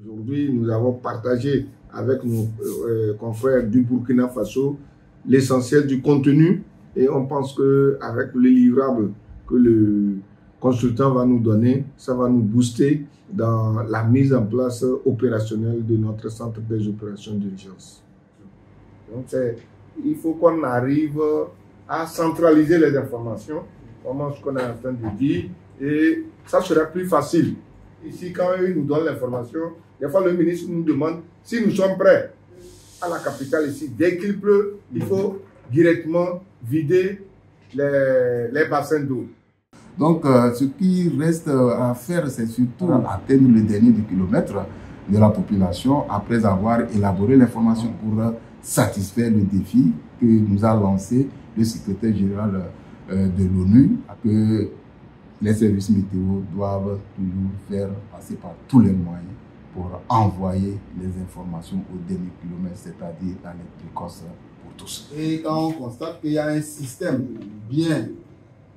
Aujourd'hui, nous avons partagé avec nos confrères du Burkina Faso l'essentiel du contenu et on pense qu'avec le livrable que le consultant va nous donner, ça va nous booster dans la mise en place opérationnelle de notre centre des opérations d'urgence. Donc, il faut qu'on arrive à centraliser les informations, comment ce qu'on est en train de dire, et ça sera plus facile. Ici, quand ils nous donnent l'information, des fois le ministre nous demande si nous sommes prêts à la capitale ici. Dès qu'il pleut, il faut directement vider les bassins d'eau. Donc, ce qui reste à faire, c'est surtout atteindre le dernier kilomètre de la population après avoir élaboré l'information pour satisfaire le défi que nous a lancé le secrétaire général de l'ONU, que les services météo doivent toujours faire passer par tous les moyens pour envoyer les informations au dernier kilomètre, c'est-à-dire dans les précoces pour tous. Et quand on constate qu'il y a un système bien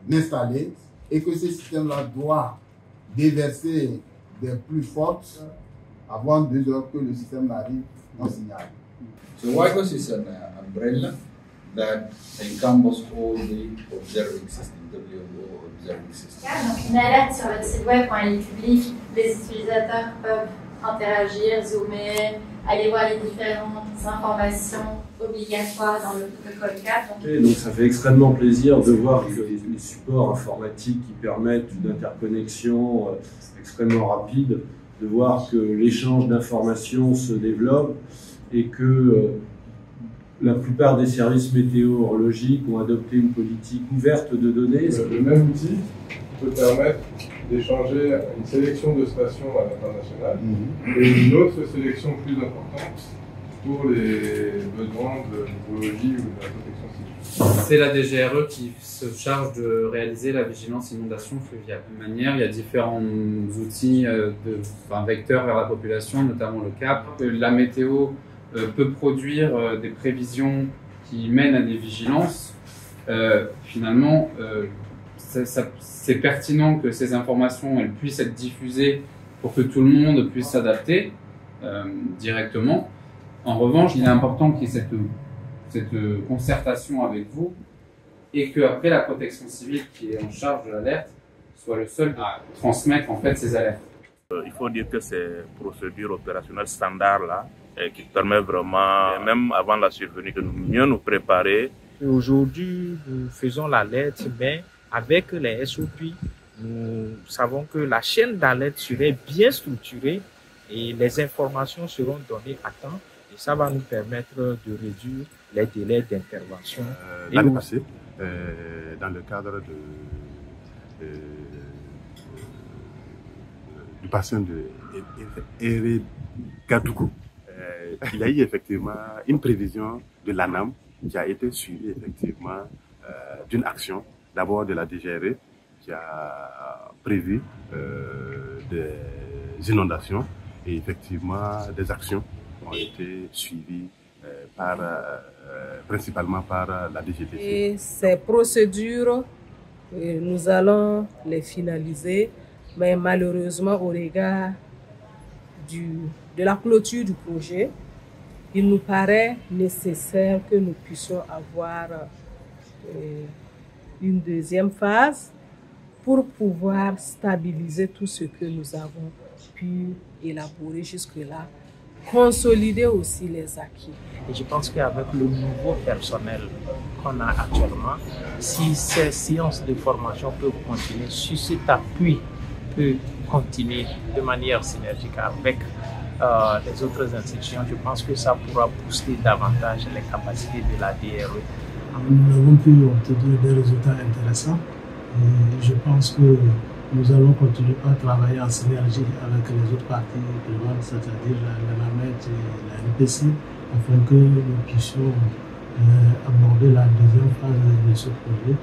installé et que ce système-là doit déverser des pluies fortes avant 2 heures que le système n'arrive, on signale. So WICOS is an umbrella that encompasses all the observing systems, WMO observing systems. Donc une alerte sur votre site web quand elle est publique, les utilisateurs peuvent interagir, zoomer, aller voir les différentes informations obligatoires dans le protocole 4. Et donc ça fait extrêmement plaisir de voir que les supports informatiques qui permettent une interconnexion extrêmement rapide, de voir que l'échange d'informations se développe et que la plupart des services météorologiques ont adopté une politique ouverte de données. Le même outil peut permettre d'échanger une sélection de stations à l'international et une autre sélection plus importante pour les besoins de l'hydrologie ou de la protection civile. C'est la DGRE qui se charge de réaliser la vigilance inondation fluviale. De manière, il y a différents outils vecteurs vers la population, notamment le CAP. La météo peut produire des prévisions qui mènent à des vigilances. Finalement, c'est pertinent que ces informations elles puissent être diffusées pour que tout le monde puisse s'adapter directement. En revanche, il est important qu'il y ait cette concertation avec vous et qu'après la protection civile qui est en charge de l'alerte soit le seul à transmettre en fait ces alertes. Il faut dire que ces procédures opérationnelles standards là qui permettent vraiment, même avant la survenue, de mieux nous préparer. Aujourd'hui, nous faisons l'alerte, mais avec les SOP, nous savons que la chaîne d'alerte serait bien structurée et les informations seront données à temps. Et ça va nous permettre de réduire les délais d'intervention. L'année passée, dans le cadre du bassin de Eregadougou, il y a eu effectivement une prévision de l'ANAM qui a été suivie effectivement d'une action, d'abord de la DGRE qui a prévu des inondations et effectivement des actions ont été suivies principalement par la DGTC. Et ces procédures, nous allons les finaliser, mais malheureusement au regard de la clôture du projet, il nous paraît nécessaire que nous puissions avoir une deuxième phase pour pouvoir stabiliser tout ce que nous avons pu élaborer jusque-là, consolider aussi les acquis. Et je pense qu'avec le nouveau personnel qu'on a actuellement, si ces séances de formation peuvent continuer, si cet appui peut continuer de manière synergique avec les autres institutions, je pense que ça pourra booster davantage les capacités de la DRE. Nous avons pu obtenir des résultats intéressants et je pense que nous allons continuer à travailler en synergie avec les autres parties prenantes, c'est-à-dire la NAMED et la NPC, afin que nous puissions aborder la deuxième phase de ce projet